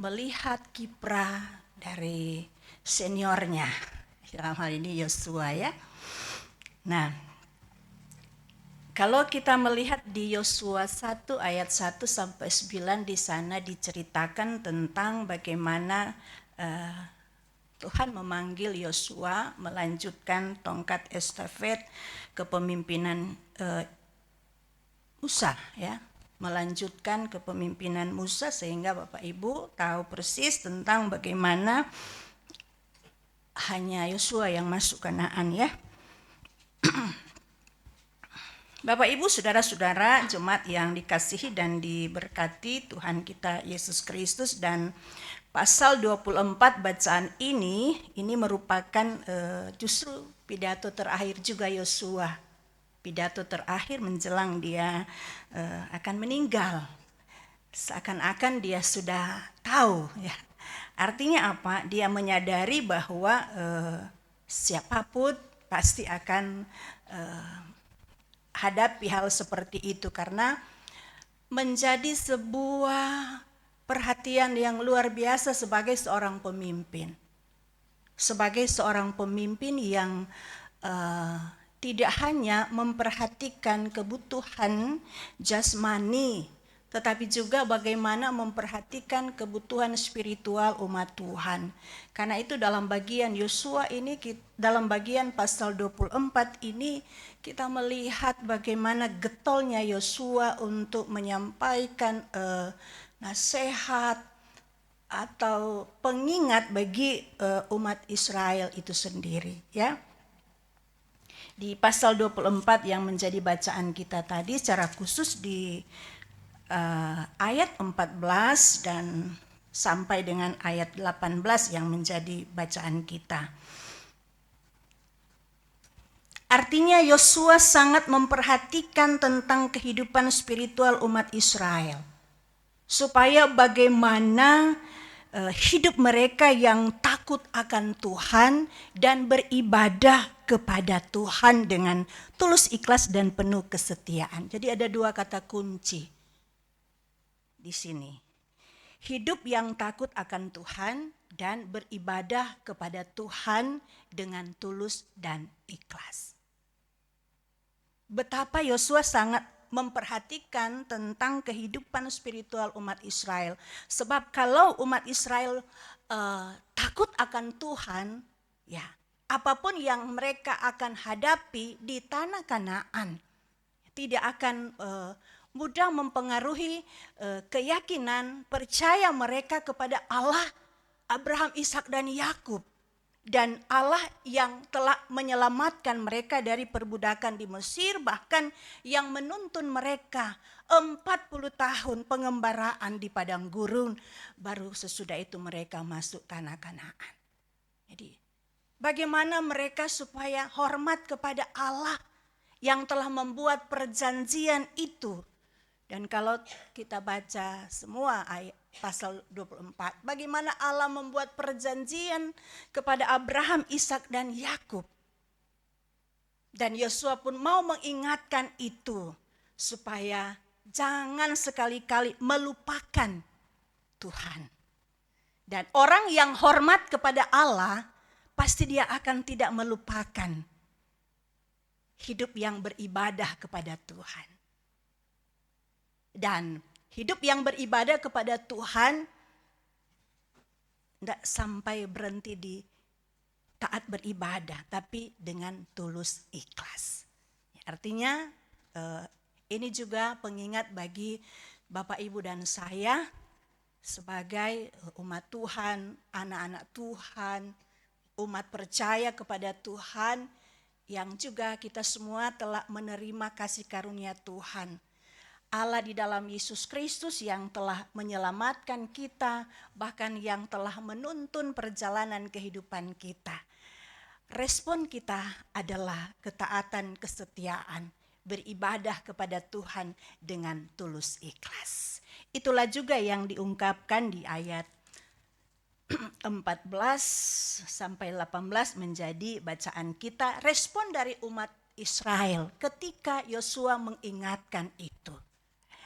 melihat kiprah dari seniornya, dalam hal ini Yosua ya. Nah, kalau kita melihat di Yosua 1 ayat 1 sampai 9, di sana diceritakan tentang bagaimana Tuhan memanggil Yosua melanjutkan tongkat estafet kepemimpinan Musa ya, melanjutkan kepemimpinan Musa, sehingga Bapak Ibu tahu persis tentang bagaimana hanya Yosua yang masuk Kanaan ya. Bapak Ibu, saudara-saudara jemaat yang dikasihi dan diberkati Tuhan kita Yesus Kristus, dan pasal 24 bacaan ini merupakan justru pidato terakhir juga Yosua. Pidato terakhir menjelang dia akan meninggal. Seakan-akan dia sudah tahu ya. Artinya apa? Dia menyadari bahwa siapapun pasti akan hadapi hal seperti itu, karena menjadi sebuah perhatian yang luar biasa sebagai seorang pemimpin. Sebagai seorang pemimpin yang tidak hanya memperhatikan kebutuhan jasmani, tetapi juga bagaimana memperhatikan kebutuhan spiritual umat Tuhan. Karena itu dalam bagian Yosua ini, dalam bagian pasal 24 ini, kita melihat bagaimana getolnya Yosua untuk menyampaikan nasihat atau pengingat bagi umat Israel itu sendiri ya. Di pasal 24 yang menjadi bacaan kita tadi, secara khusus di ayat 14 dan sampai dengan ayat 18 yang menjadi bacaan kita. Artinya Yosua sangat memperhatikan tentang kehidupan spiritual umat Israel, supaya bagaimana hidup mereka yang takut akan Tuhan dan beribadah kepada Tuhan dengan tulus, ikhlas, dan penuh kesetiaan. Jadi ada dua kata kunci di sini. Hidup yang takut akan Tuhan dan beribadah kepada Tuhan dengan tulus dan ikhlas. Betapa Yosua sangat memperhatikan tentang kehidupan spiritual umat Israel. Sebab kalau umat Israel takut akan Tuhan, ya, apapun yang mereka akan hadapi di tanah Kanaan tidak akan mudah mempengaruhi keyakinan, percaya mereka kepada Allah Abraham, Ishak, dan Yakub. Dan Allah yang telah menyelamatkan mereka dari perbudakan di Mesir, bahkan yang menuntun mereka 40 tahun pengembaraan di padang gurun, baru sesudah itu mereka masuk tanah Kanaan. Jadi bagaimana mereka supaya hormat kepada Allah yang telah membuat perjanjian itu. Dan kalau kita baca semua ayat pasal 24, bagaimana Allah membuat perjanjian kepada Abraham, Ishak, dan Yakub. Dan Yosua pun mau mengingatkan itu, supaya jangan sekali-kali melupakan Tuhan. Dan orang yang hormat kepada Allah, pasti dia akan tidak melupakan hidup yang beribadah kepada Tuhan. Dan hidup yang beribadah kepada Tuhan tidak sampai berhenti di taat beribadah, tapi dengan tulus ikhlas. Artinya ini juga pengingat bagi Bapak, Ibu, dan saya sebagai umat Tuhan, anak-anak Tuhan, umat percaya kepada Tuhan, yang juga kita semua telah menerima kasih karunia Tuhan. Allah di dalam Yesus Kristus yang telah menyelamatkan kita, bahkan yang telah menuntun perjalanan kehidupan kita. Respon kita adalah ketaatan, kesetiaan, beribadah kepada Tuhan dengan tulus ikhlas. Itulah juga yang diungkapkan di ayat 14 sampai 18 menjadi bacaan kita, respon dari umat Israel ketika Yosua mengingatkan itu.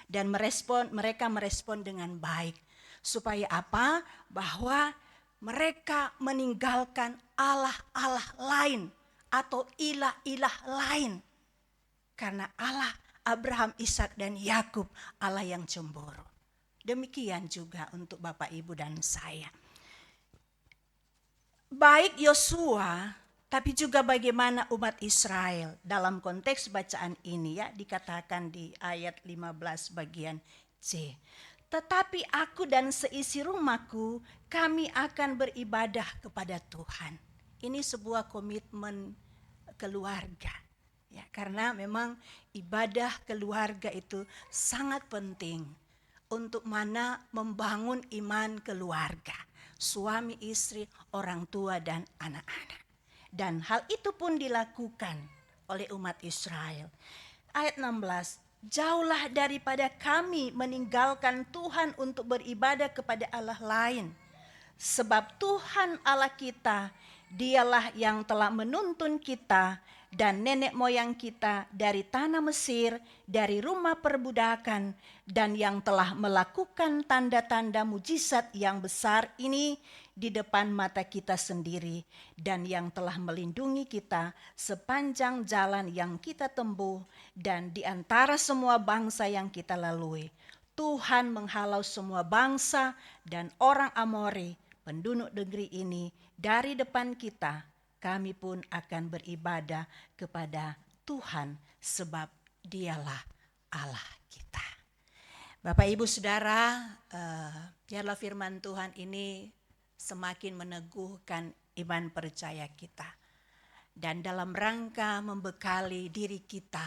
Dan mereka merespon dengan baik. Supaya apa? Bahwa mereka meninggalkan Allah-Allah lain atau ilah-ilah lain. Karena Allah Abraham, Ishak dan Yakub Allah yang cemburu. Demikian juga untuk Bapak, Ibu dan saya. Baik Yosua, tapi juga bagaimana umat Israel dalam konteks bacaan ini ya, dikatakan di ayat 15 bagian C. Tetapi aku dan seisi rumahku, kami akan beribadah kepada Tuhan. Ini sebuah komitmen keluarga. Ya, karena memang ibadah keluarga itu sangat penting untuk membangun iman keluarga. Suami, istri, orang tua, dan anak-anak. Dan hal itu pun dilakukan oleh umat Israel. Ayat 16, jauhlah daripada kami meninggalkan Tuhan untuk beribadah kepada Allah lain. Sebab Tuhan Allah kita, dialah yang telah menuntun kita dan nenek moyang kita dari tanah Mesir, dari rumah perbudakan, dan yang telah melakukan tanda-tanda mujizat yang besar ini di depan mata kita sendiri, dan yang telah melindungi kita sepanjang jalan yang kita tempuh dan di antara semua bangsa yang kita lalui. Tuhan menghalau semua bangsa dan orang Amori, penduduk negeri ini, dari depan kita. Kami pun akan beribadah kepada Tuhan sebab dialah Allah kita. Bapak, Ibu, Saudara, biarlah firman Tuhan ini semakin meneguhkan iman percaya kita. Dan dalam rangka membekali diri kita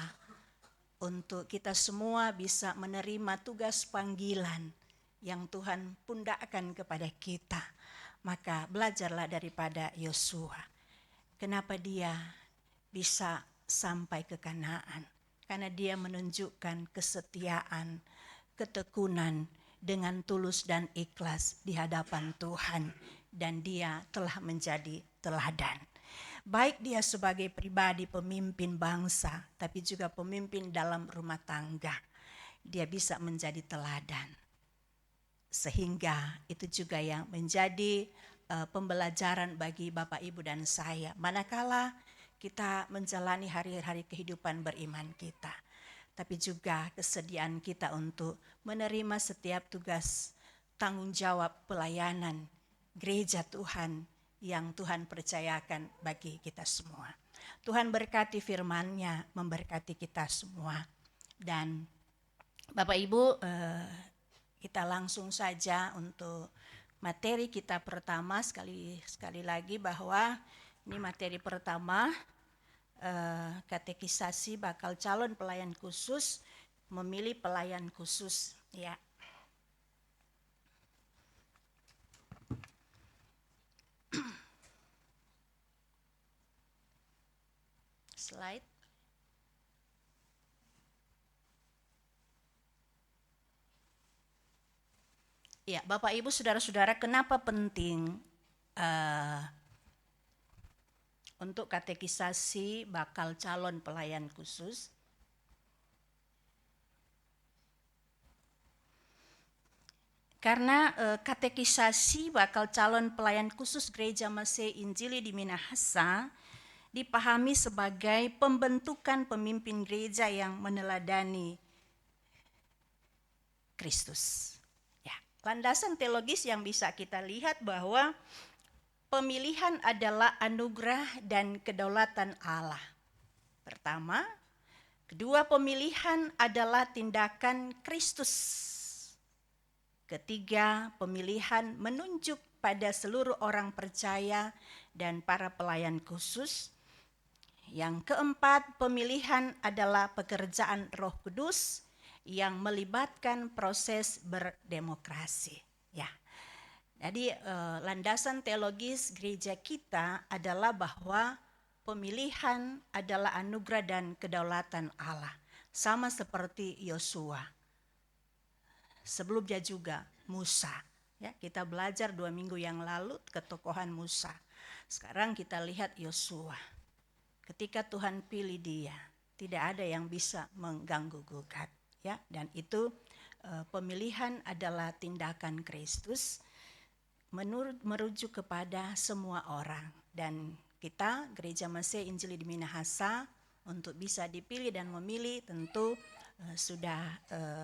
untuk kita semua bisa menerima tugas panggilan yang Tuhan pundakkan kepada kita. Maka belajarlah daripada Yosua. Kenapa dia bisa sampai ke Kanaan? Karena dia menunjukkan kesetiaan, ketekunan dengan tulus dan ikhlas di hadapan Tuhan. Dan dia telah menjadi teladan. Baik dia sebagai pribadi pemimpin bangsa, tapi juga pemimpin dalam rumah tangga. Dia bisa menjadi teladan. Sehingga itu juga yang menjadi pembelajaran bagi Bapak, Ibu, dan saya. Manakala kita menjalani hari-hari kehidupan beriman kita. Tapi juga kesediaan kita untuk menerima setiap tugas tanggung jawab pelayanan gereja Tuhan yang Tuhan percayakan bagi kita semua. Tuhan berkati firman-Nya, memberkati kita semua. Dan Bapak, Ibu, kita langsung saja untuk materi kita pertama. Sekali lagi bahwa ini materi pertama, katekisasi bakal calon pelayan khusus, memilih pelayan khusus ya. Slide. Ya, Bapak, Ibu, Saudara-saudara, kenapa penting untuk katekisasi bakal calon pelayan khusus? Karena katekisasi bakal calon pelayan khusus Gereja Masih Injili di Minahasa dipahami sebagai pembentukan pemimpin gereja yang meneladani Kristus. Ya, landasan teologis yang bisa kita lihat bahwa pemilihan adalah anugerah dan kedaulatan Allah. Pertama, kedua, pemilihan adalah tindakan Kristus. Ketiga, pemilihan menunjuk pada seluruh orang percaya dan para pelayan khusus. Yang keempat, pemilihan adalah pekerjaan Roh Kudus yang melibatkan proses berdemokrasi. Ya. Jadi landasan teologis gereja kita adalah bahwa pemilihan adalah anugerah dan kedaulatan Allah. Sama seperti Yosua. Sebelumnya juga Musa. Ya, kita belajar 2 minggu yang lalu ketokohan Musa. Sekarang kita lihat Yosua. Ketika Tuhan pilih dia, tidak ada yang bisa mengganggu gugat, ya. Dan itu pemilihan adalah tindakan Kristus, merujuk kepada semua orang. Dan kita Gereja Mesih Injili di Minahasa untuk bisa dipilih dan memilih tentu sudah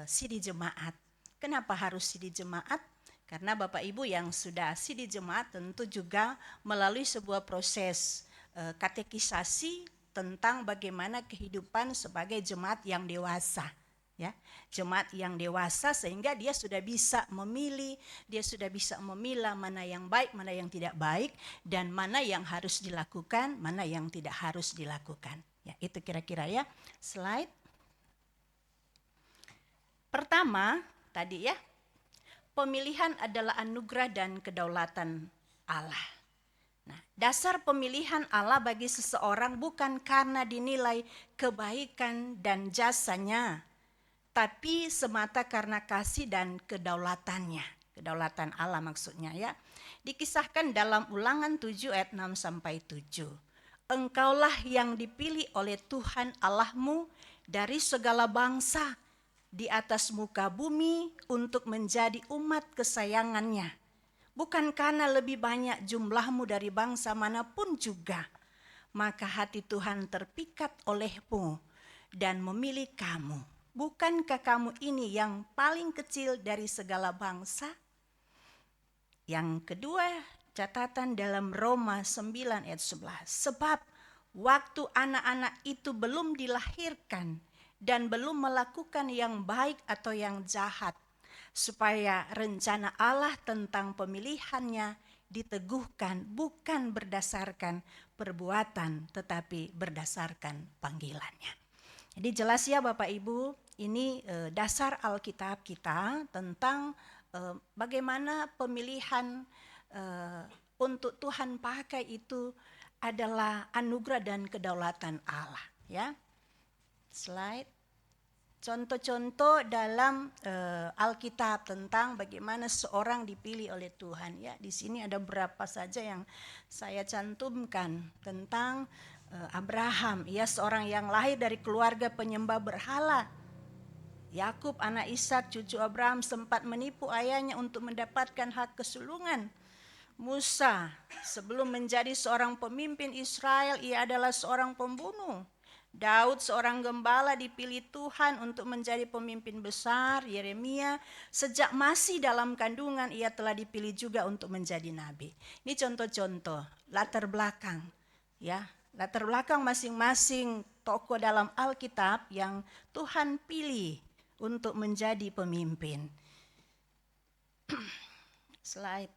sidi jemaat. Kenapa harus sidi jemaat? Karena Bapak Ibu yang sudah sidi jemaat tentu juga melalui sebuah proses katekisasi tentang bagaimana kehidupan sebagai jemaat yang dewasa. Ya, jemaat yang dewasa sehingga dia sudah bisa memilih, dia sudah bisa memilah mana yang baik, mana yang tidak baik, dan mana yang harus dilakukan, mana yang tidak harus dilakukan. Ya, itu kira-kira ya. Slide. Pertama, tadi ya, pemilihan adalah anugerah dan kedaulatan Allah. Nah, dasar pemilihan Allah bagi seseorang bukan karena dinilai kebaikan dan jasanya, tapi semata karena kasih dan kedaulatannya. Kedaulatan Allah maksudnya ya. Dikisahkan dalam Ulangan 7 ayat 6 sampai 7. Engkaulah yang dipilih oleh Tuhan Allahmu dari segala bangsa di atas muka bumi untuk menjadi umat kesayangannya. Bukan karena lebih banyak jumlahmu dari bangsa manapun juga. Maka hati Tuhan terpikat olehmu dan memilih kamu. Bukankah kamu ini yang paling kecil dari segala bangsa? Yang kedua, catatan dalam Roma 9 ayat 11. Sebab waktu anak-anak itu belum dilahirkan dan belum melakukan yang baik atau yang jahat, supaya rencana Allah tentang pemilihannya diteguhkan bukan berdasarkan perbuatan tetapi berdasarkan panggilannya. Jadi jelas ya Bapak Ibu, ini dasar Alkitab kita tentang bagaimana pemilihan untuk Tuhan pakai itu adalah anugerah dan kedaulatan Allah. Ya, slide. Contoh-contoh dalam Alkitab tentang bagaimana seorang dipilih oleh Tuhan. Ya, di sini ada berapa saja yang saya cantumkan tentang Abraham. Ia seorang yang lahir dari keluarga penyembah berhala. Yakub anak Ishak cucu Abraham sempat menipu ayahnya untuk mendapatkan hak kesulungan. Musa sebelum menjadi seorang pemimpin Israel ia adalah seorang pembunuh. Daud seorang gembala dipilih Tuhan untuk menjadi pemimpin besar. Yeremia sejak masih dalam kandungan ia telah dipilih juga untuk menjadi nabi. Ini contoh-contoh latar belakang ya. Latar belakang masing-masing tokoh dalam Alkitab yang Tuhan pilih untuk menjadi pemimpin. Slide.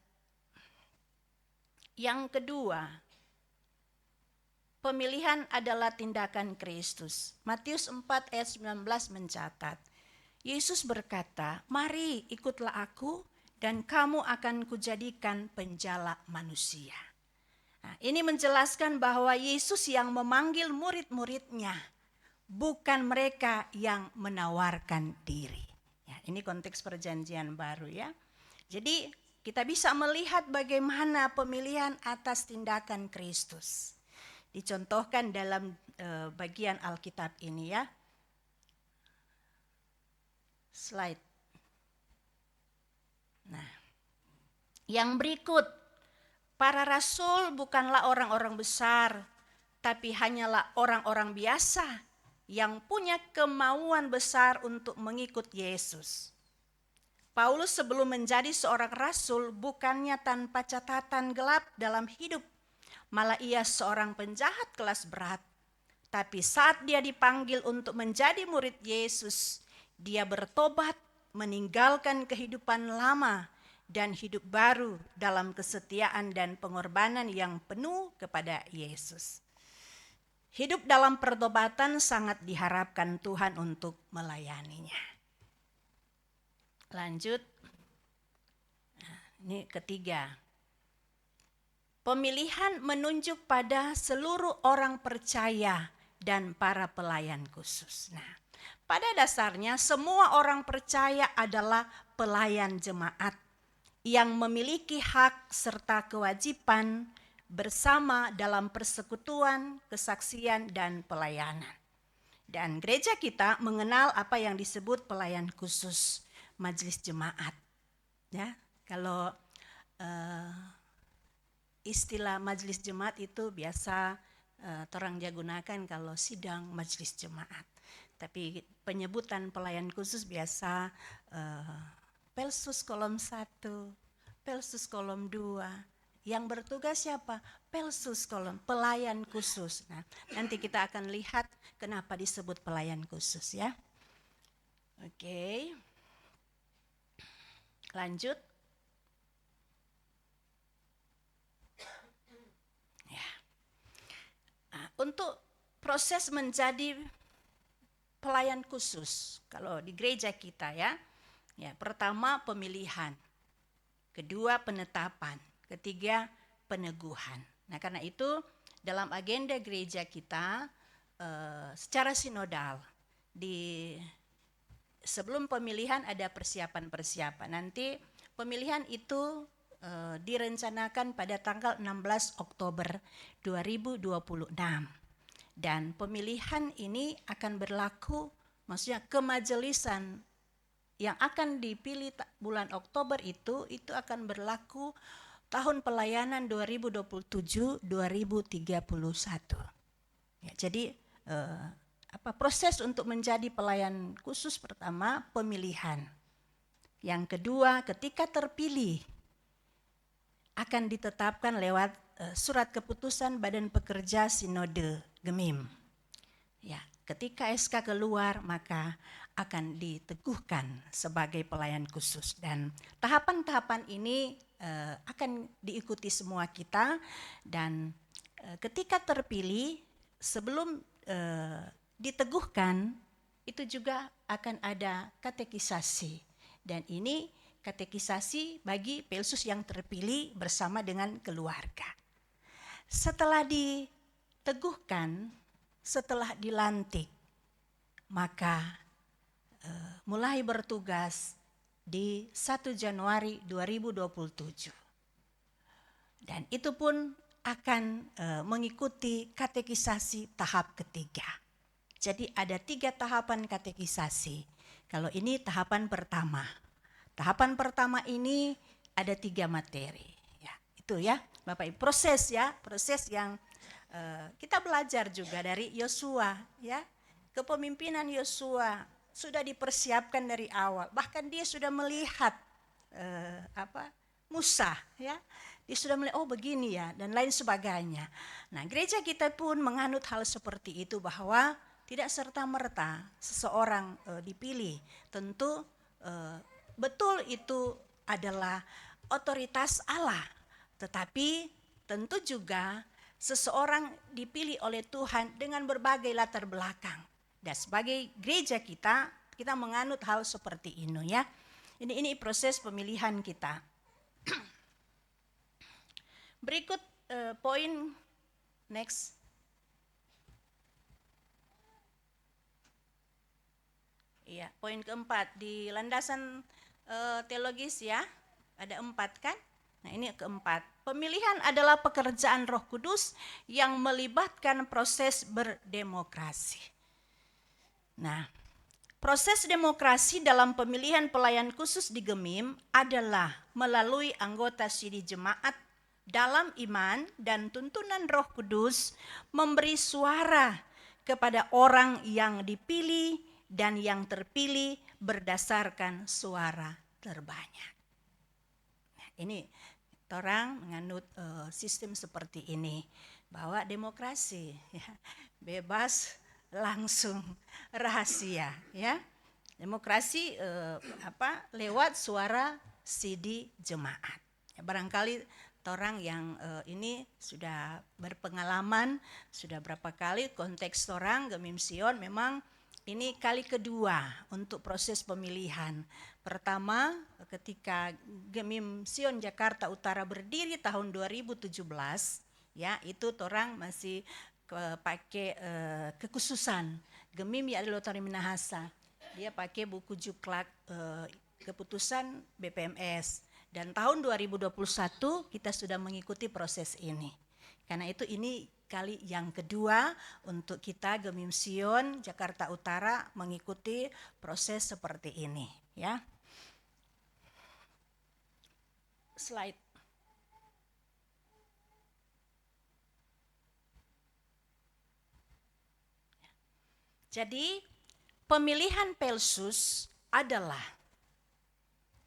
Yang kedua, pemilihan adalah tindakan Kristus. Matius 4 ayat 19 mencatat, Yesus berkata, mari ikutlah aku dan kamu akan kujadikan penjala manusia. Nah, ini menjelaskan bahwa Yesus yang memanggil murid-muridnya, bukan mereka yang menawarkan diri. Ya, ini konteks perjanjian baru ya. Jadi kita bisa melihat bagaimana pemilihan atas tindakan Kristus. Dicontohkan dalam bagian Alkitab ini ya. Slide. Nah, yang berikut. Para rasul bukanlah orang-orang besar, tapi hanyalah orang-orang biasa yang punya kemauan besar untuk mengikut Yesus. Paulus sebelum menjadi seorang rasul bukannya tanpa catatan gelap dalam hidup, malah ia seorang penjahat kelas berat. Tapi saat dia dipanggil untuk menjadi murid Yesus, dia bertobat, meninggalkan kehidupan lama, dan hidup baru dalam kesetiaan dan pengorbanan yang penuh kepada Yesus. Hidup dalam pertobatan sangat diharapkan Tuhan untuk melayaninya. Lanjut. Nah, ini ketiga. Pemilihan menunjuk pada seluruh orang percaya dan para pelayan khusus. Nah, pada dasarnya semua orang percaya adalah pelayan jemaat yang memiliki hak serta kewajiban bersama dalam persekutuan, kesaksian, dan pelayanan. Dan gereja kita mengenal apa yang disebut pelayan khusus. majelis jemaat. Ya, kalau istilah majelis jemaat itu biasa orang dia gunakan kalau sidang majelis jemaat. Tapi penyebutan pelayan khusus biasa Pelsus kolom 1, Pelsus kolom 2. Yang bertugas siapa? Pelsus kolom, pelayan khusus. Nah, nanti kita akan lihat kenapa disebut pelayan khusus ya. Oke. Lanjut. Ya. Nah, untuk proses menjadi pelayan khusus, kalau di gereja kita ya, pertama pemilihan, kedua penetapan, ketiga peneguhan. Nah, karena itu dalam agenda gereja kita secara sinodal sebelum pemilihan ada persiapan-persiapan. Nanti pemilihan itu direncanakan pada tanggal 16 Oktober 2026. Dan pemilihan ini akan berlaku, maksudnya kemajelisan yang akan dipilih bulan Oktober itu akan berlaku tahun pelayanan 2027-2031. Ya, jadi proses untuk menjadi pelayan khusus pertama pemilihan. Yang kedua, ketika terpilih akan ditetapkan lewat surat keputusan Badan Pekerja Sinode Gemim. Ya, ketika SK keluar maka akan diteguhkan sebagai pelayan khusus, dan tahapan-tahapan ini akan diikuti semua kita, dan ketika terpilih sebelum diteguhkan itu juga akan ada katekisasi, dan ini katekisasi bagi Pelsus yang terpilih bersama dengan keluarga. Setelah diteguhkan, setelah dilantik, maka mulai bertugas di 1 Januari 2027. Dan itu pun akan mengikuti katekisasi tahap ketiga. Jadi ada 3 tahapan katekisasi. Kalau ini tahapan pertama. Tahapan pertama ini ada 3 materi. Ya, itu ya, Bapak Ibu, proses yang kita belajar juga dari Yosua ya. Kepemimpinan Yosua sudah dipersiapkan dari awal. Bahkan dia sudah melihat Musa ya. Dia sudah melihat begini ya, dan lain sebagainya. Nah, gereja kita pun menganut hal seperti itu, bahwa tidak serta-merta seseorang dipilih. Tentu betul itu adalah otoritas Allah, tetapi tentu juga seseorang dipilih oleh Tuhan dengan berbagai latar belakang. Dan sebagai gereja kita menganut hal seperti ini ya. Ini proses pemilihan kita. Berikut poin next. Iya, poin keempat di landasan teologis ya, ada 4 kan? Nah, ini keempat. Pemilihan adalah pekerjaan Roh Kudus yang melibatkan proses berdemokrasi. Nah, proses demokrasi dalam pemilihan pelayan khusus di Gemim adalah melalui anggota sidi jemaat dalam iman dan tuntunan Roh Kudus memberi suara kepada orang yang dipilih dan yang terpilih berdasarkan suara terbanyak. Nah, ini orang menganut sistem seperti ini, bahwa demokrasi ya, bebas, langsung, rahasia ya. Demokrasi lewat suara sidi jemaat. Ya, barangkali orang yang ini sudah berpengalaman, sudah berapa kali konteks orang Gemim Sion, memang ini kali kedua untuk proses pemilihan. Pertama ketika Gemim Sion Jakarta Utara berdiri tahun 2017, ya itu orang masih pakai kekhususan Gemim ya Lotari Minahasa. Dia pakai buku Juklak keputusan BPMS. Dan tahun 2021 kita sudah mengikuti proses ini. Karena itu ini kali yang kedua untuk kita Gemim Sion Jakarta Utara mengikuti proses seperti ini ya. slide. Jadi pemilihan Pelsus adalah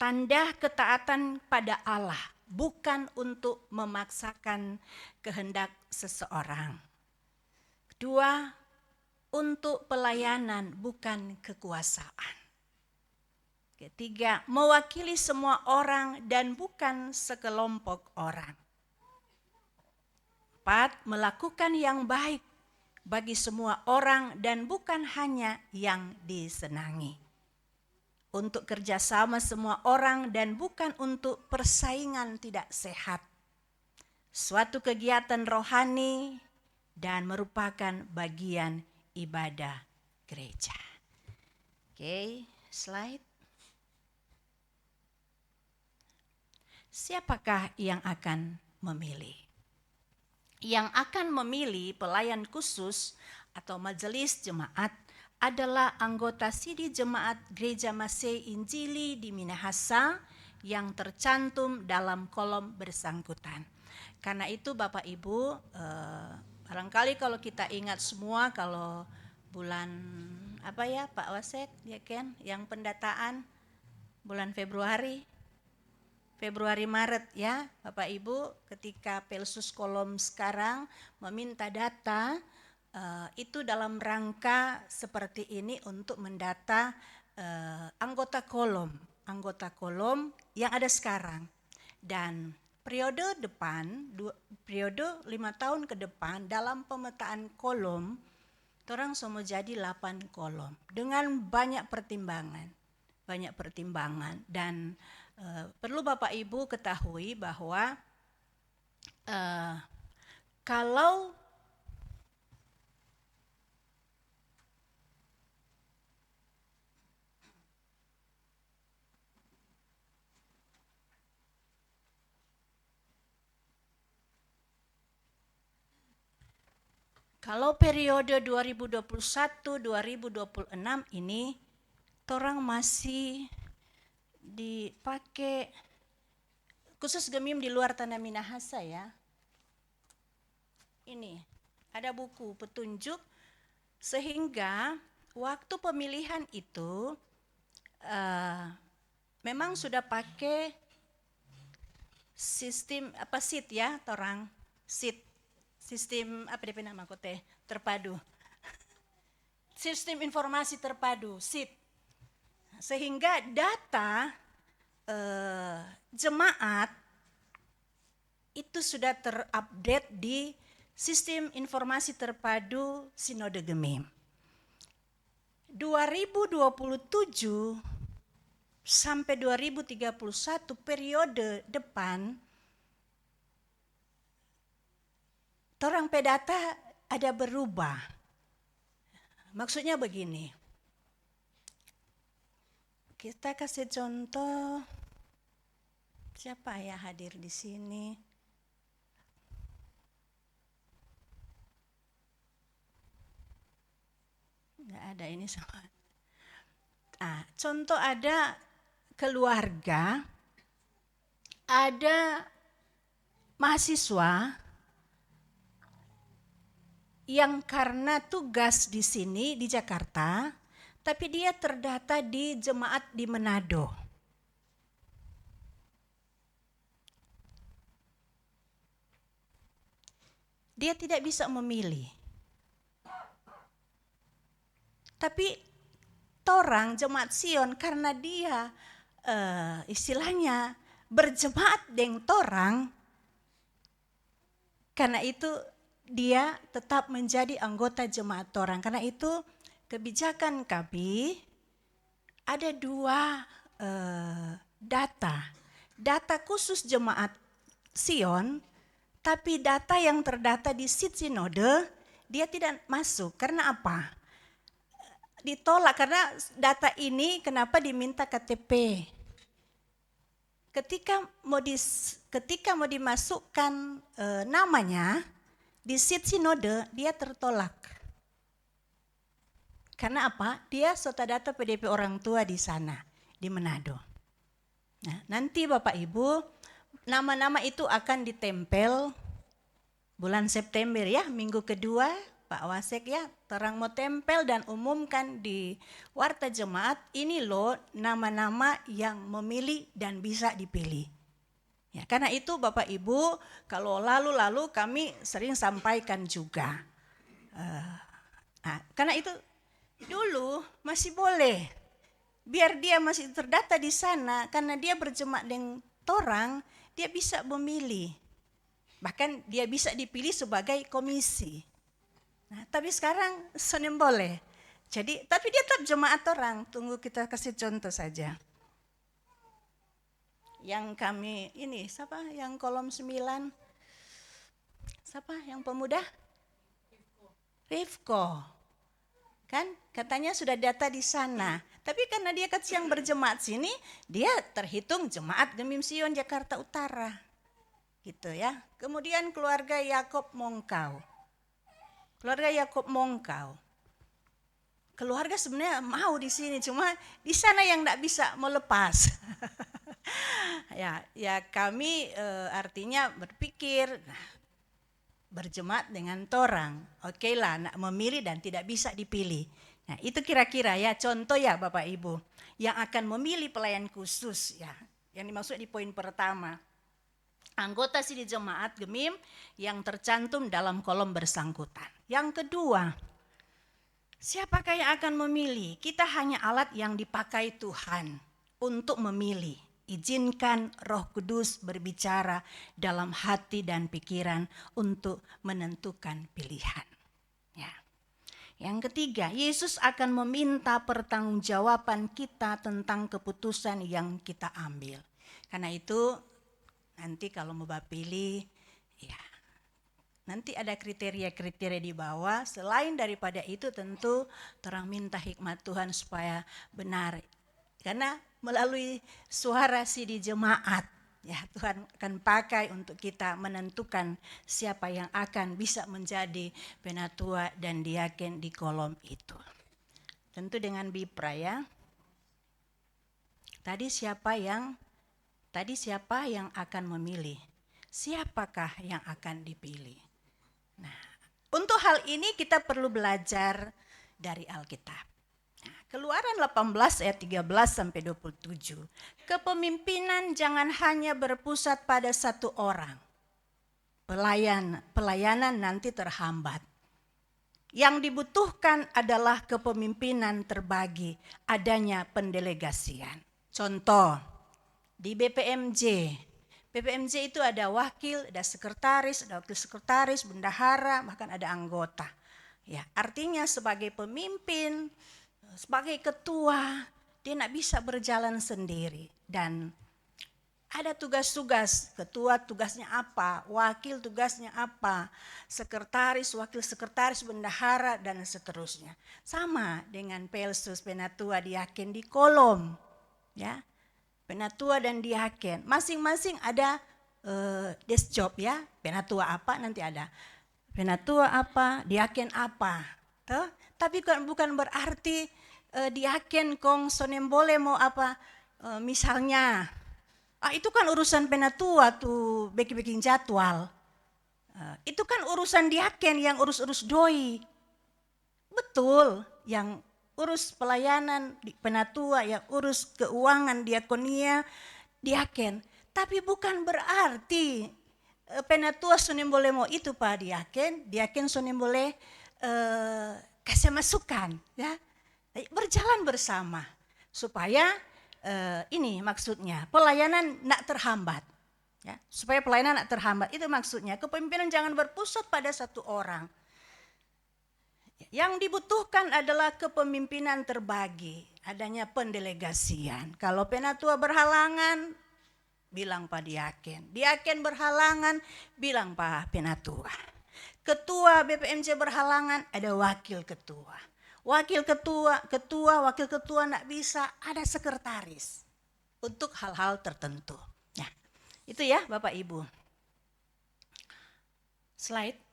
tanda ketaatan pada Allah, bukan untuk memaksakan kehendak seseorang. Kedua, untuk pelayanan, bukan kekuasaan. Ketiga, mewakili semua orang dan bukan sekelompok orang. Empat, melakukan yang baik bagi semua orang dan bukan hanya yang disenangi. Untuk kerjasama semua orang dan bukan untuk persaingan tidak sehat. Suatu kegiatan rohani dan merupakan bagian ibadah gereja. Oke, slide. Siapakah yang akan memilih? Yang akan memilih pelayan khusus atau majelis jemaat adalah anggota Sidi Jemaat Gereja Masih Injili di Minahasa yang tercantum dalam kolom bersangkutan. Karena itu Bapak Ibu, barangkali kalau kita ingat semua kalau bulan apa ya Pak Wasek, ya kan, yang pendataan bulan Februari Maret ya Bapak Ibu, ketika Pelsus kolom sekarang meminta data, itu dalam rangka seperti ini untuk mendata anggota kolom yang ada sekarang. Dan periode 5 tahun ke depan dalam pemetaan kolom, orang semua jadi 8 kolom dengan banyak pertimbangan dan perlu Bapak Ibu ketahui bahwa kalau periode 2021-2026 ini orang masih dipakai khusus Gemim di luar tanah Minahasa ya. Ini ada buku petunjuk sehingga waktu pemilihan itu memang sudah pakai sistem SIT ya, orang SIT, sistem apa dia nama kote terpadu, sistem informasi terpadu SIT, sehingga data jemaat itu sudah terupdate di sistem informasi terpadu Sinode Gemim. 2027 sampai 2031 periode depan, orang pedata ada berubah. Maksudnya begini, kita kasih contoh, siapa ya hadir di sini? Nggak ada ini sama. Contoh ada keluarga, ada mahasiswa yang karena tugas di sini di Jakarta, tapi dia terdata di jemaat di Manado. Dia tidak bisa memilih. Tapi torang jemaat Sion karena dia istilahnya berjemaat dengan torang, karena itu dia tetap menjadi anggota jemaat torang. Karena itu kebijakan kami ada 2 data khusus jemaat Sion, tapi data yang terdata di SIT Sinode dia tidak masuk. Karena apa? Ditolak karena data ini kenapa diminta KTP. Ketika mau dimasukkan namanya di SIT Sinode dia tertolak. Karena apa? Dia sota data PDP orang tua di sana di Manado. Nah, nanti Bapak Ibu nama-nama itu akan ditempel bulan September ya, minggu kedua Pak Wasek ya, terang mau tempel dan umumkan di warta jemaat, ini loh nama-nama yang memilih dan bisa dipilih. Ya, karena itu Bapak Ibu, kalau lalu-lalu kami sering sampaikan juga. Karena itu dulu masih boleh, biar dia masih terdata di sana, karena dia berjemaat dengan torang, dia bisa memilih. Bahkan dia bisa dipilih sebagai komisi. Nah, tapi sekarang Senin boleh. Jadi, tapi dia tetap jemaat orang. Tunggu kita kasih contoh saja. Yang kami ini, siapa? Yang kolom 9. Siapa? Yang pemuda? Rifko. Kan katanya sudah data di sana. Tapi karena dia yang berjemaat sini, dia terhitung jemaat Gemim Sion Jakarta Utara. Gitu ya. Kemudian keluarga Yakob Mongkau. Keluarga Yakob Mongkau. Keluarga sebenarnya mau di sini, cuma di sana yang tidak bisa melepas. ya kami artinya berpikir berjemaat dengan torang, oke lah, nak memilih dan tidak bisa dipilih. Nah itu kira-kira ya contoh ya Bapak Ibu yang akan memilih pelayan khusus ya, yang dimaksud di poin pertama. Anggota sidi jemaat Gemim yang tercantum dalam kolom bersangkutan. Yang kedua, siapakah yang akan memilih? Kita hanya alat yang dipakai Tuhan untuk memilih. Izinkan Roh Kudus berbicara dalam hati dan pikiran untuk menentukan pilihan. Ya. Yang ketiga, Yesus akan meminta pertanggungjawaban kita tentang keputusan yang kita ambil. Karena itu nanti kalau mau pilih, ya nanti ada kriteria-kriteria di bawah. Selain daripada itu tentu terang minta hikmat Tuhan supaya benar. Karena melalui suara sidi jemaat, ya Tuhan akan pakai untuk kita menentukan siapa yang akan bisa menjadi penatua dan diaken di kolom itu. Tentu dengan Bipra ya. Tadi siapa yang akan memilih? Siapakah yang akan dipilih? Nah, untuk hal ini kita perlu belajar dari Alkitab. Nah, Keluaran 18 ayat 13 sampai 27. Kepemimpinan jangan hanya berpusat pada satu orang. Pelayanan nanti terhambat. Yang dibutuhkan adalah kepemimpinan terbagi, adanya pendelegasian. Contoh, di BPMJ itu ada wakil, ada sekretaris, ada wakil sekretaris, bendahara, bahkan ada anggota. Ya, artinya sebagai pemimpin, sebagai ketua, dia tidak bisa berjalan sendiri. Dan ada tugas-tugas, ketua tugasnya apa, wakil tugasnya apa, sekretaris, wakil sekretaris, bendahara, dan seterusnya. Sama dengan pelsus, penatua, diaken di kolom. Ya, penatua dan diaken, masing-masing ada desk job ya. Penatua apa nanti ada, penatua apa, diaken apa. Tapi bukan berarti diaken kong sonem boleh mau apa, misalnya itu kan urusan penatua tuh, bikin jadwal. Itu kan urusan diaken yang urus-urus doi. Betul, yang urus pelayanan di penatua, yang urus keuangan diakonia, diaken. Tapi bukan berarti penatua sonem boleh mau itu Pak diaken sonem boleh kasih masukan ya. Berjalan bersama supaya ini maksudnya pelayanan nak terhambat. Ya, supaya pelayanan nak terhambat itu maksudnya. Kepemimpinan jangan berpusat pada satu orang. Yang dibutuhkan adalah kepemimpinan terbagi, adanya pendelegasian. Kalau penatua berhalangan, bilang Pak diaken. Diaken berhalangan, bilang Pak penatua. Ketua BPMJ berhalangan, ada wakil ketua. Wakil ketua, wakil ketua tidak bisa, ada sekretaris. Untuk hal-hal tertentu. Nah, itu ya Bapak Ibu. Slide.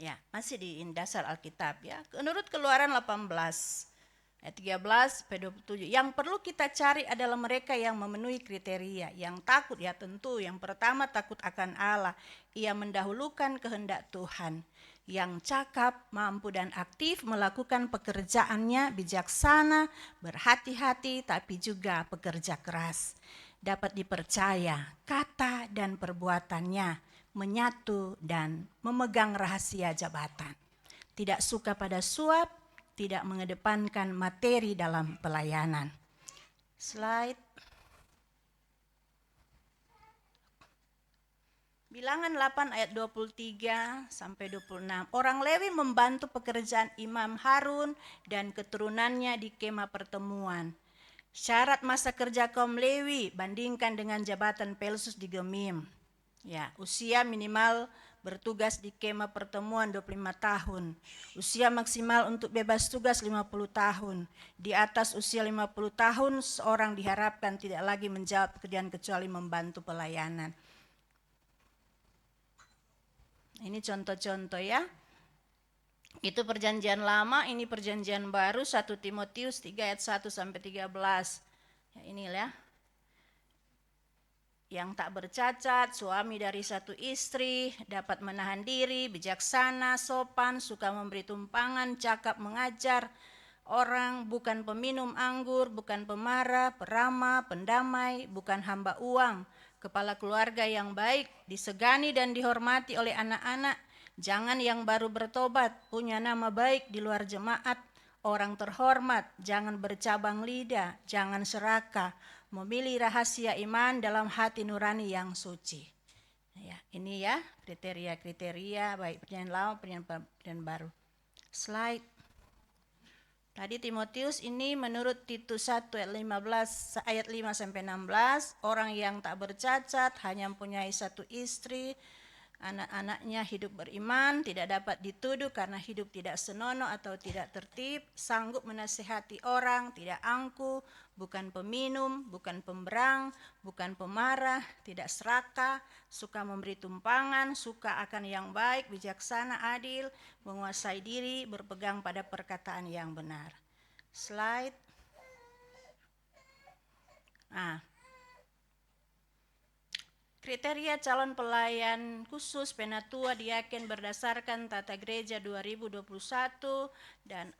Ya, masih di dasar Alkitab ya. Menurut Keluaran 18 Ayat 13 sampai 27. Yang perlu kita cari adalah mereka yang memenuhi kriteria. Yang takut ya tentu yang pertama takut akan Allah. Ia mendahulukan kehendak Tuhan. Yang cakap, mampu dan aktif melakukan pekerjaannya bijaksana, berhati-hati tapi juga pekerja keras. Dapat dipercaya kata dan perbuatannya menyatu dan memegang rahasia jabatan. Tidak suka pada suap, tidak mengedepankan materi dalam pelayanan. Slide. Bilangan 8 ayat 23 sampai 26. Orang Lewi membantu pekerjaan Imam Harun dan keturunannya di kemah pertemuan. Syarat masa kerja kaum Lewi bandingkan dengan jabatan Pelsus di Gemim. Ya, usia minimal bertugas di kemah pertemuan 25 tahun. Usia maksimal untuk bebas tugas 50 tahun. Di atas usia 50 tahun seorang diharapkan tidak lagi menjawab pekerjaan kecuali membantu pelayanan. Ini contoh-contoh ya. Itu perjanjian lama, ini perjanjian baru 1 Timotius 3 ayat 1 sampai 13. Ya, inilah yang tak bercacat, suami dari satu istri, dapat menahan diri, bijaksana, sopan, suka memberi tumpangan, cakap mengajar orang, bukan peminum anggur, bukan pemarah, peramah, pendamai, bukan hamba uang, kepala keluarga yang baik, disegani dan dihormati oleh anak-anak, jangan yang baru bertobat, punya nama baik di luar jemaat, orang terhormat, jangan bercabang lidah, jangan serakah, memilih rahasia iman dalam hati nurani yang suci. Ya, ini ya kriteria-kriteria baik perjanjian lama, perjanjian baru. Slide. Tadi Timotius ini menurut Titus 1 ayat 15 ayat 5 sampai 16, orang yang tak bercacat, hanya mempunyai satu istri, anak-anaknya hidup beriman, tidak dapat dituduh karena hidup tidak senonoh atau tidak tertib, sanggup menasihati orang, tidak angkuh, bukan peminum, bukan pemberang, bukan pemarah, tidak serakah, suka memberi tumpangan, suka akan yang baik, bijaksana, adil, menguasai diri, berpegang pada perkataan yang benar. Slide. Kriteria calon pelayan khusus penatua diaken berdasarkan Tata Gereja 2021 dan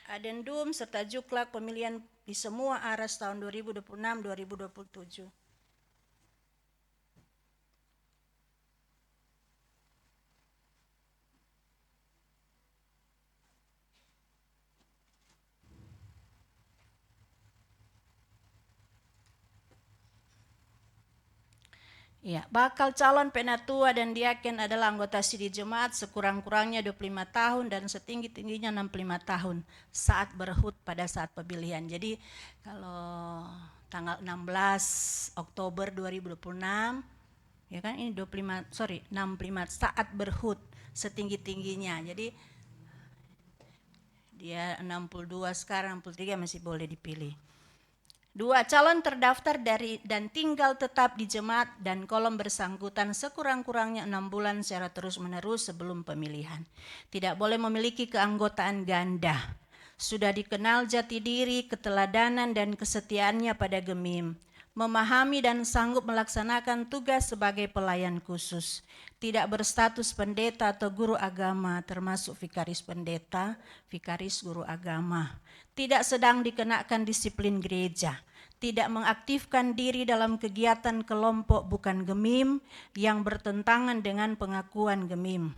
adendum serta juklak pemilihan di semua aras tahun 2026-2027. Ya, bakal calon penatua dan diaken adalah anggota sidih jemaat sekurang-kurangnya 25 tahun dan setinggi-tingginya 65 tahun saat berhut pada saat pemilihan. Jadi kalau tanggal 16 Oktober 2026 ya kan ini 65 saat berhut setinggi-tingginya. Jadi dia 62 sekarang 63 masih boleh dipilih. 2. Calon terdaftar dari dan tinggal tetap di jemaat dan kolom bersangkutan sekurang-kurangnya 6 bulan secara terus-menerus sebelum pemilihan. Tidak boleh memiliki keanggotaan ganda. Sudah dikenal jati diri, keteladanan dan kesetiaannya pada Gemim. Memahami dan sanggup melaksanakan tugas sebagai pelayan khusus. Tidak berstatus pendeta atau guru agama, termasuk vikaris pendeta, vikaris guru agama. Tidak sedang dikenakan disiplin gereja, tidak mengaktifkan diri dalam kegiatan kelompok bukan Gemim yang bertentangan dengan pengakuan Gemim.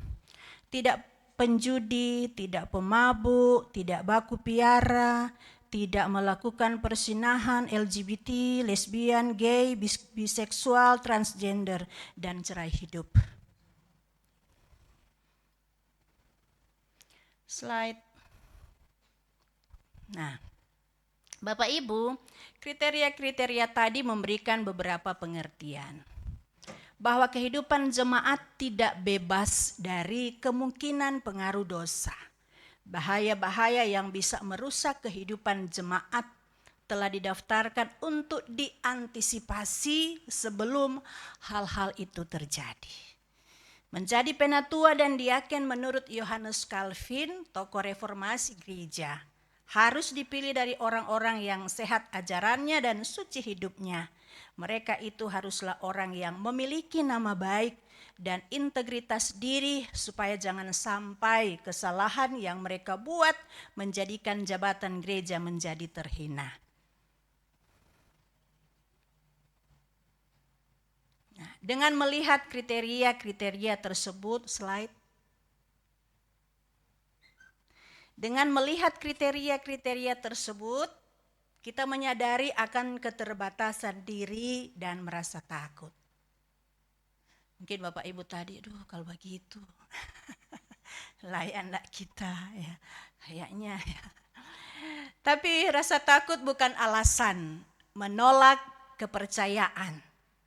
Tidak penjudi, tidak pemabuk, tidak baku piara, tidak melakukan persinahan LGBT, lesbian, gay, biseksual, transgender, dan cerai hidup. Slide. Nah, Bapak Ibu, kriteria-kriteria tadi memberikan beberapa pengertian bahwa kehidupan jemaat tidak bebas dari kemungkinan pengaruh dosa. Bahaya-bahaya yang bisa merusak kehidupan jemaat telah didaftarkan untuk diantisipasi sebelum hal-hal itu terjadi. Menjadi penatua dan diaken menurut Yohanes Calvin, tokoh reformasi gereja, harus dipilih dari orang-orang yang sehat ajarannya dan suci hidupnya. Mereka itu haruslah orang yang memiliki nama baik dan integritas diri, supaya jangan sampai kesalahan yang mereka buat menjadikan jabatan gereja menjadi terhina. Nah, dengan melihat kriteria-kriteria tersebut, slide. Dengan melihat kriteria-kriteria tersebut, kita menyadari akan keterbatasan diri dan merasa takut. Mungkin Bapak Ibu tadi, aduh kalau begitu layak enggak kita ya, kayaknya ya. Tapi rasa takut bukan alasan menolak kepercayaan.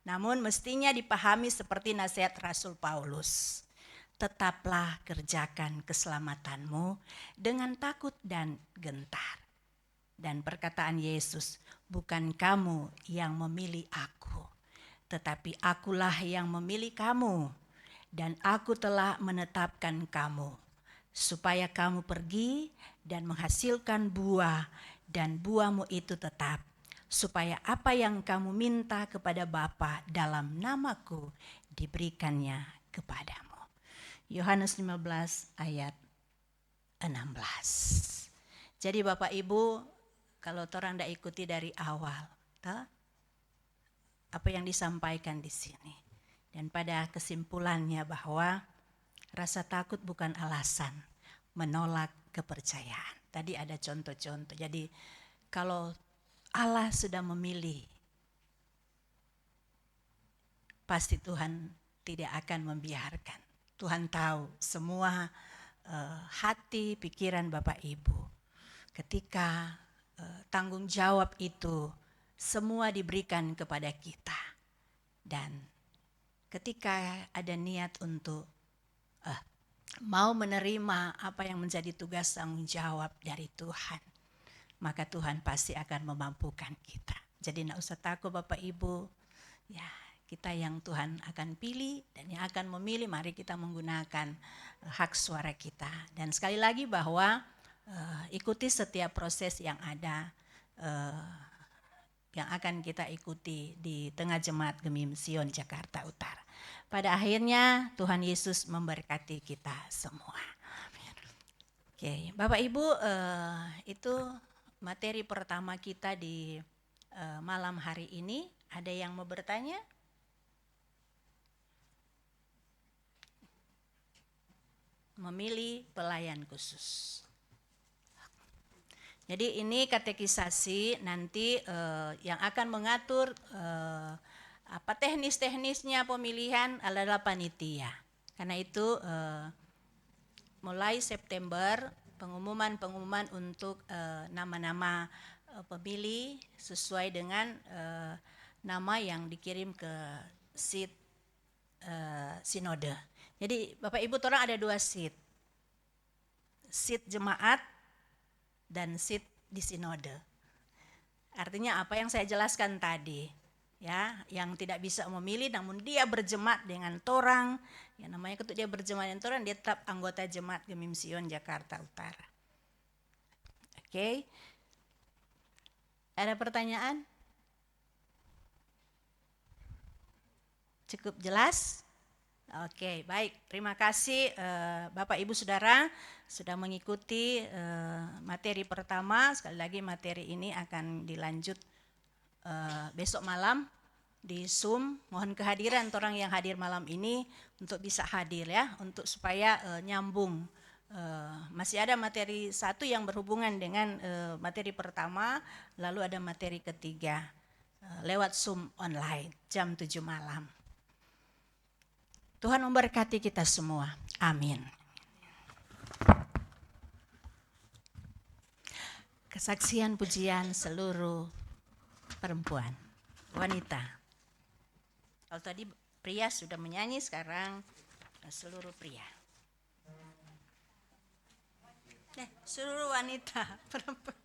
Namun mestinya dipahami seperti nasihat Rasul Paulus. Tetaplah kerjakan keselamatanmu dengan takut dan gentar. Dan perkataan Yesus, bukan kamu yang memilih aku, tetapi akulah yang memilih kamu. Dan aku telah menetapkan kamu, supaya kamu pergi dan menghasilkan buah, dan buahmu itu tetap, supaya apa yang kamu minta kepada Bapa dalam namaku diberikannya kepadamu. Yohanes 15 ayat 16. Jadi Bapak Ibu, kalau orang tidak ikuti dari awal, apa yang disampaikan di sini. Dan pada kesimpulannya bahwa rasa takut bukan alasan menolak kepercayaan. Tadi ada contoh-contoh. Jadi kalau Allah sudah memilih, pasti Tuhan tidak akan membiarkan. Tuhan tahu semua hati, pikiran Bapak Ibu. Ketika tanggung jawab itu semua diberikan kepada kita. Dan ketika ada niat untuk mau menerima apa yang menjadi tugas tanggung jawab dari Tuhan, maka Tuhan pasti akan memampukan kita. Jadi tidak usah takut Bapak Ibu, ya kita yang Tuhan akan pilih dan yang akan memilih, mari kita menggunakan hak suara kita. Dan sekali lagi bahwa ikuti setiap proses yang ada, yang akan kita ikuti di Tengah Jemaat Gemim Sion Jakarta Utara. Pada akhirnya Tuhan Yesus memberkati kita semua. Oke, Bapak Ibu, itu materi pertama kita di malam hari ini. Ada yang mau bertanya? Memilih pelayan khusus. Jadi ini katekisasi nanti yang akan mengatur apa teknis-teknisnya pemilihan adalah panitia. Karena itu mulai September pengumuman untuk nama-nama pemilih sesuai dengan nama yang dikirim ke seat sinode. Jadi Bapak Ibu orang ada 2 seat. Seat jemaat dan seat di sinode. Artinya apa yang saya jelaskan tadi, ya, yang tidak bisa memilih namun dia berjemaat dengan torang, ya namanya ketika dia berjemaat dengan torang, dia tetap anggota Jemaat Gemim Sion Jakarta Utara. Oke. Ada pertanyaan? Cukup jelas? Oke, baik. Terima kasih Bapak Ibu Saudara sudah mengikuti materi pertama. Sekali lagi materi ini akan dilanjut besok malam di Zoom. Mohon kehadiran orang yang hadir malam ini untuk bisa hadir ya, untuk supaya nyambung. Masih ada materi 1 yang berhubungan dengan materi pertama, lalu ada materi ketiga lewat Zoom online jam 7 malam. Tuhan memberkati kita semua. Amin. Kesaksian pujian seluruh perempuan, wanita. Kalau tadi pria sudah menyanyi, sekarang seluruh pria. Seluruh wanita, perempuan.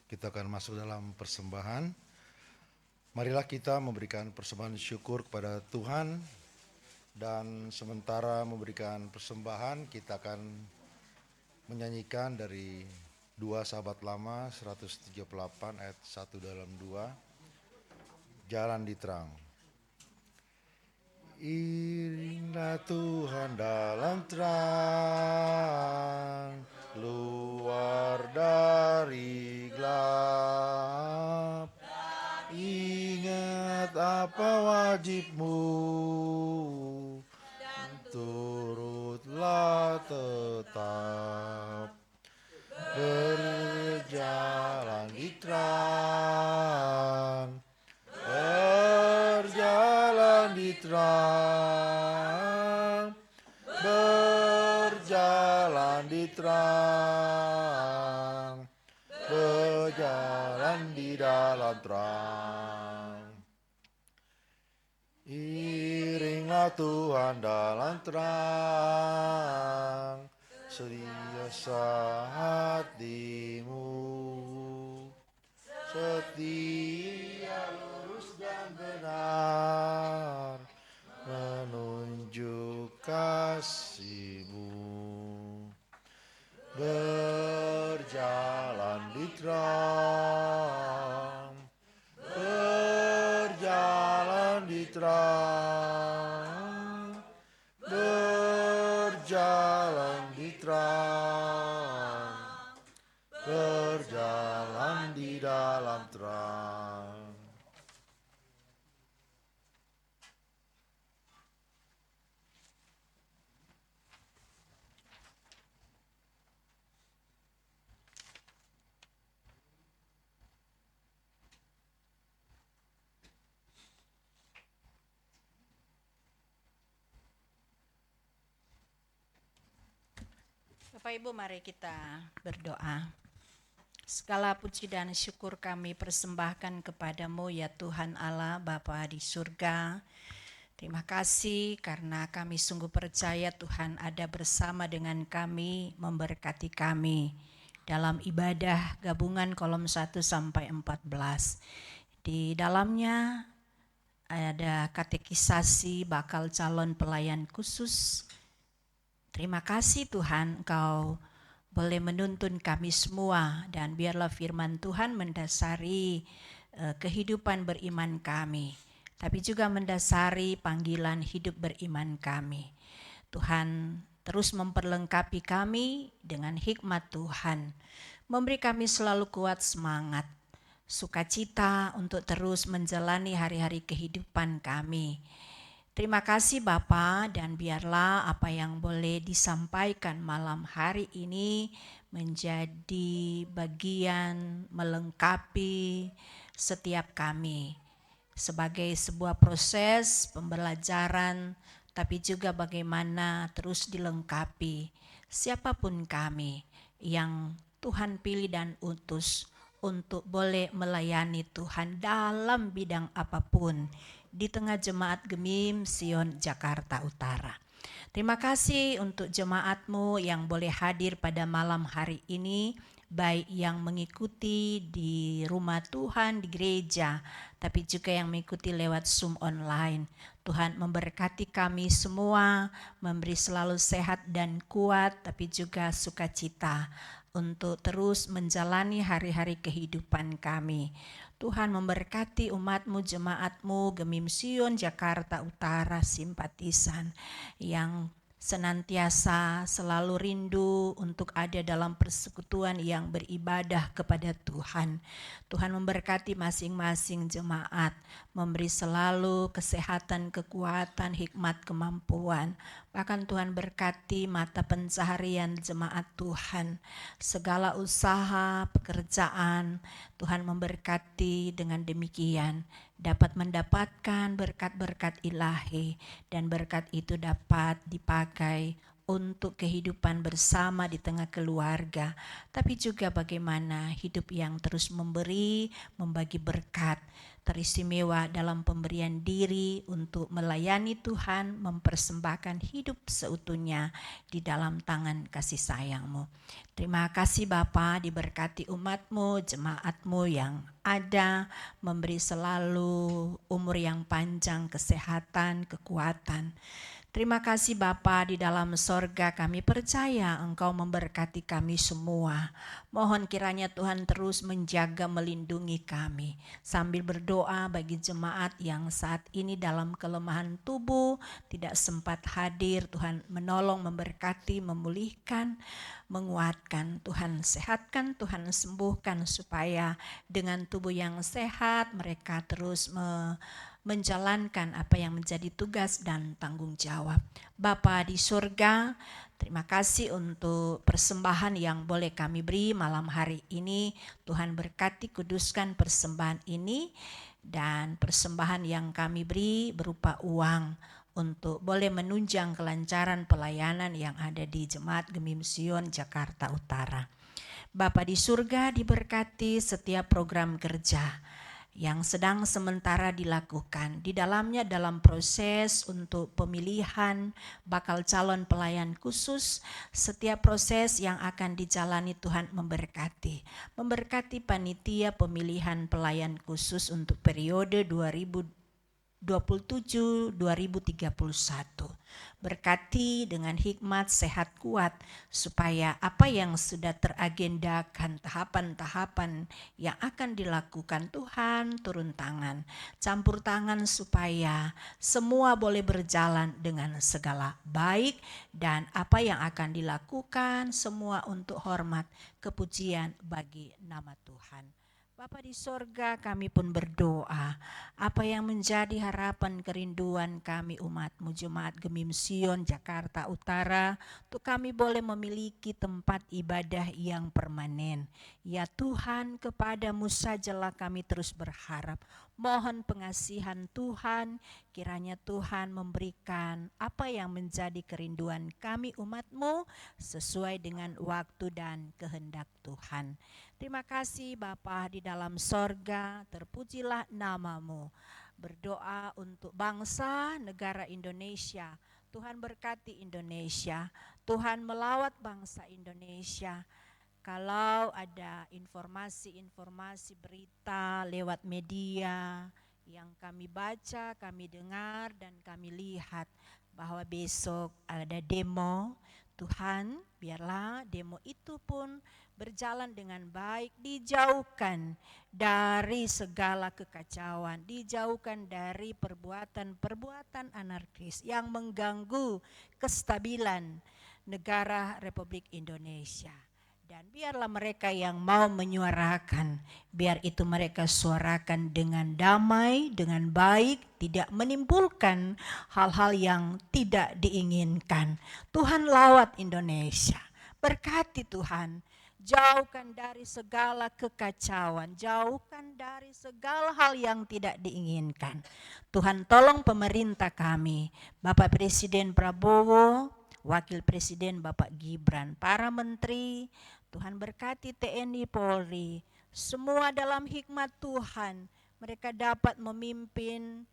Kita akan masuk dalam persembahan. Marilah kita memberikan persembahan syukur kepada Tuhan. Dan sementara memberikan persembahan, kita akan menyanyikan dari 2 Sahabat Lama 138 ayat 1 dalam 2, Jalan di Terang. Iringlah Tuhan dalam terang, luar dari gelap. Ingat apa wajibmu, turutlah tetap. Berjalan di terang, berjalan di terang, berjalan di terang, berjalan di dalam terang. Iringlah Tuhan dalam terang, sedia hatimu, setia lurus dan benar, menunjuk kasih-Mu. Berjalan di terang, berjalan di terang, berjalan di terang, berjalan di dalam terang. Bapak Ibu, mari kita berdoa. Segala puji dan syukur kami persembahkan kepadamu ya Tuhan Allah Bapa di surga. Terima kasih karena kami sungguh percaya Tuhan ada bersama dengan kami, memberkati kami dalam ibadah gabungan kolom 1 sampai 14. Di dalamnya ada katekisasi bakal calon pelayan khusus. Terima kasih Tuhan, Engkau boleh menuntun kami semua, dan biarlah firman Tuhan mendasari kehidupan beriman kami, tapi juga mendasari panggilan hidup beriman kami. Tuhan terus memperlengkapi kami dengan hikmat Tuhan, memberi kami selalu kuat semangat, sukacita untuk terus menjalani hari-hari kehidupan kami. Terima kasih Bapa, dan biarlah apa yang boleh disampaikan malam hari ini menjadi bagian melengkapi setiap kami sebagai sebuah proses pembelajaran, tapi juga bagaimana terus dilengkapi siapapun kami yang Tuhan pilih dan utus untuk boleh melayani Tuhan dalam bidang apapun di tengah jemaat Gemim Sion Jakarta Utara. Terima kasih untuk jemaat-Mu yang boleh hadir pada malam hari ini, baik yang mengikuti di rumah Tuhan, di gereja, tapi juga yang mengikuti lewat Zoom online. Tuhan memberkati kami semua, memberi selalu sehat dan kuat, tapi juga sukacita untuk terus menjalani hari-hari kehidupan kami. Tuhan memberkati umat-Mu, jemaat-Mu, Gemim Sion Jakarta Utara, simpatisan yang senantiasa selalu rindu untuk ada dalam persekutuan yang beribadah kepada Tuhan. Tuhan memberkati masing-masing jemaat, memberi selalu kesehatan, kekuatan, hikmat, kemampuan. Bahkan Tuhan berkati mata pencaharian jemaat Tuhan, segala usaha, pekerjaan, Tuhan memberkati dengan demikian dapat mendapatkan berkat-berkat ilahi, dan berkat itu dapat dipakai untuk kehidupan bersama di tengah keluarga, tapi juga bagaimana hidup yang terus memberi, membagi berkat, teristimewa dalam pemberian diri untuk melayani Tuhan, mempersembahkan hidup seutuhnya di dalam tangan kasih sayang-Mu. Terima kasih Bapa, diberkati umat-Mu, jemaat-Mu yang ada, memberi selalu umur yang panjang, kesehatan, kekuatan. Terima kasih Bapa di dalam sorga, kami percaya Engkau memberkati kami semua. Mohon kiranya Tuhan terus menjaga melindungi kami. Sambil berdoa bagi jemaat yang saat ini dalam kelemahan tubuh, tidak sempat hadir, Tuhan menolong, memberkati, memulihkan, menguatkan. Tuhan sehatkan, Tuhan sembuhkan supaya dengan tubuh yang sehat mereka terus menjalankan apa yang menjadi tugas dan tanggung jawab. Bapa di surga, terima kasih untuk persembahan yang boleh kami beri malam hari ini. Tuhan berkati, kuduskan persembahan ini, dan persembahan yang kami beri berupa uang untuk boleh menunjang kelancaran pelayanan yang ada di Jemaat Gemim Sion Jakarta Utara. Bapa di surga, diberkati setiap program kerja yang sedang sementara dilakukan. Di dalamnya dalam proses untuk pemilihan bakal calon pelayan khusus, setiap proses yang akan dijalani Tuhan memberkati. Memberkati panitia pemilihan pelayan khusus untuk periode 2027-2031. Berkati dengan hikmat, sehat, kuat, supaya apa yang sudah teragendakan, tahapan-tahapan yang akan dilakukan, Tuhan turun tangan, campur tangan supaya semua boleh berjalan dengan segala baik, dan apa yang akan dilakukan semua untuk hormat, kepujian bagi nama Tuhan. Bapa di sorga, kami pun berdoa, apa yang menjadi harapan kerinduan kami umat-Mu Jemaat Gemim Sion Jakarta Utara, untuk kami boleh memiliki tempat ibadah yang permanen. Ya Tuhan, kepadamu sajalah kami terus berharap. Mohon pengasihan Tuhan, kiranya Tuhan memberikan apa yang menjadi kerinduan kami umat-Mu sesuai dengan waktu dan kehendak Tuhan. Terima kasih Bapa di dalam sorga, terpujilah nama-Mu. Berdoa untuk bangsa negara Indonesia. Tuhan berkati Indonesia. Tuhan melawat bangsa Indonesia. Kalau ada informasi-informasi berita lewat media yang kami baca, kami dengar, dan kami lihat bahwa besok ada demo, Tuhan biarlah demo itu pun berjalan dengan baik, dijauhkan dari segala kekacauan, dijauhkan dari perbuatan-perbuatan anarkis yang mengganggu kestabilan negara Republik Indonesia. Dan biarlah mereka yang mau menyuarakan, biar itu mereka suarakan dengan damai, dengan baik, tidak menimbulkan hal-hal yang tidak diinginkan. Tuhan lawat Indonesia, berkati Tuhan, jauhkan dari segala kekacauan, jauhkan dari segala hal yang tidak diinginkan. Tuhan tolong pemerintah kami, Bapak Presiden Prabowo, Wakil Presiden Bapak Gibran, para menteri, Tuhan berkati TNI Polri, semua dalam hikmat Tuhan, mereka dapat memimpin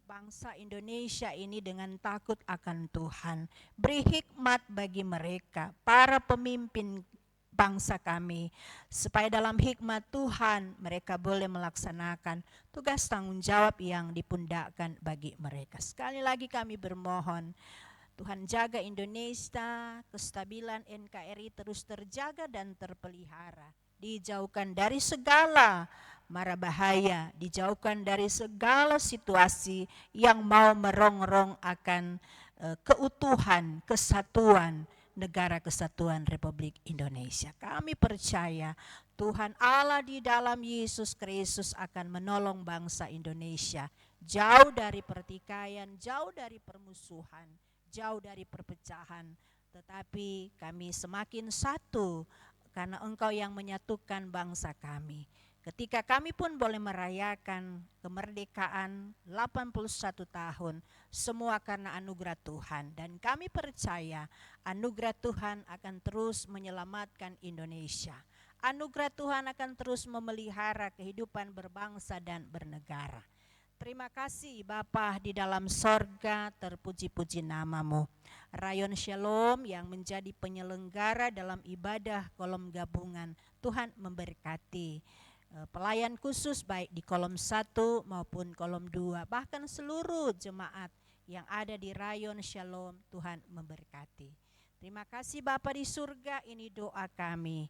bangsa Indonesia ini dengan takut akan Tuhan. Beri hikmat bagi mereka, para pemimpin bangsa kami, supaya dalam hikmat Tuhan mereka boleh melaksanakan tugas tanggung jawab yang dipundakkan bagi mereka. Sekali lagi kami bermohon, Tuhan jaga Indonesia, kestabilan NKRI terus terjaga dan terpelihara. Dijauhkan dari segala mara bahaya, dijauhkan dari segala situasi yang mau merongrong akan keutuhan, kesatuan negara kesatuan Republik Indonesia. Kami percaya Tuhan Allah di dalam Yesus Kristus akan menolong bangsa Indonesia jauh dari pertikaian, jauh dari permusuhan, jauh dari perpecahan, tetapi kami semakin satu karena Engkau yang menyatukan bangsa kami. ketika kami pun boleh merayakan kemerdekaan 81 tahun, semua karena anugerah Tuhan. Dan kami percaya anugerah Tuhan akan terus menyelamatkan Indonesia. Anugerah Tuhan akan terus memelihara kehidupan berbangsa dan bernegara. Terima kasih Bapa di dalam sorga, terpuji-puji namamu. Rayon Shalom yang menjadi penyelenggara dalam ibadah kolom gabungan, Tuhan memberkati pelayan khusus baik di kolom 1 maupun kolom 2, bahkan seluruh jemaat yang ada di Rayon Shalom, Tuhan memberkati. Terima kasih Bapa di surga, ini doa kami.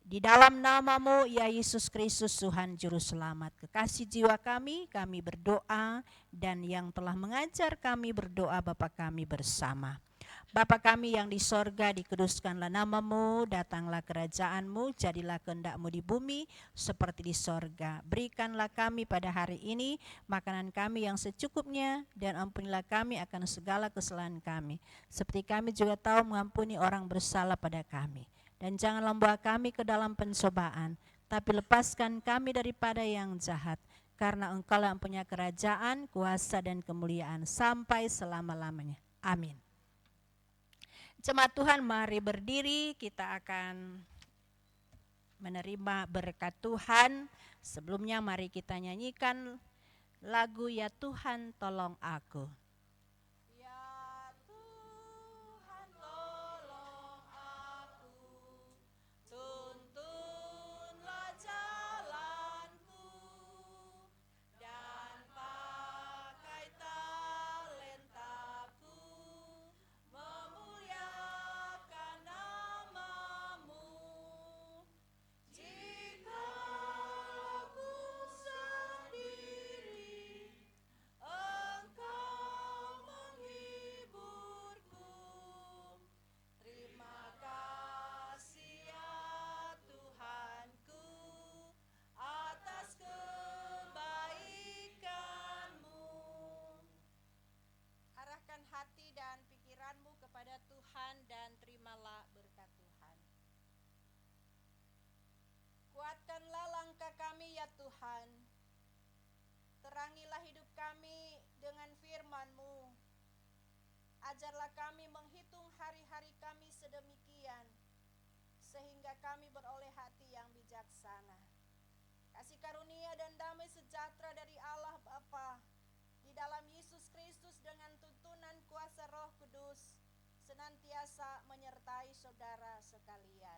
Di dalam namamu ya Yesus Kristus Tuhan Juru Selamat. Kekasih jiwa kami berdoa, dan yang telah mengajar kami berdoa Bapa kami bersama. Bapa kami yang di sorga, dikuduskanlah namamu, datanglah kerajaanmu, jadilah kehendakmu di bumi seperti di sorga. Berikanlah kami pada hari ini makanan kami yang secukupnya, dan ampunilah kami akan segala kesalahan kami, seperti kami juga tahu mengampuni orang bersalah pada kami. Dan janganlah membawa kami ke dalam pencobaan, tapi lepaskan kami daripada yang jahat, karena Engkaulah yang punya kerajaan, kuasa dan kemuliaan sampai selama-lamanya. Amin. Jemaat Tuhan, mari berdiri, kita akan menerima berkat Tuhan. Sebelumnya mari kita nyanyikan lagu Ya Tuhan Tolong Aku. Ya Tuhan tolong aku, tuntunlah jalanku, dan pakai talentaku memuliakan namamu. Jika aku sendiri, Engkau menghiburku. Terima kasih ya Tuhanku atas kebaikan-Mu. Arahkan hati dan pikiranmu kepada Tuhan dan terimalah berkat Tuhan. Kuatkanlah langkah kami ya Tuhan. Terangilah hidup kami dengan firman-Mu. Ajarlah kami menghitung hari-hari kami sedemikian, sehingga kami beroleh hati yang bijaksana. Kasih karunia dan damai sejahtera dari Allah Bapa, di dalam Yesus Kristus dengan tuntunan kuasa Roh Kudus, senantiasa menyertai saudara sekalian.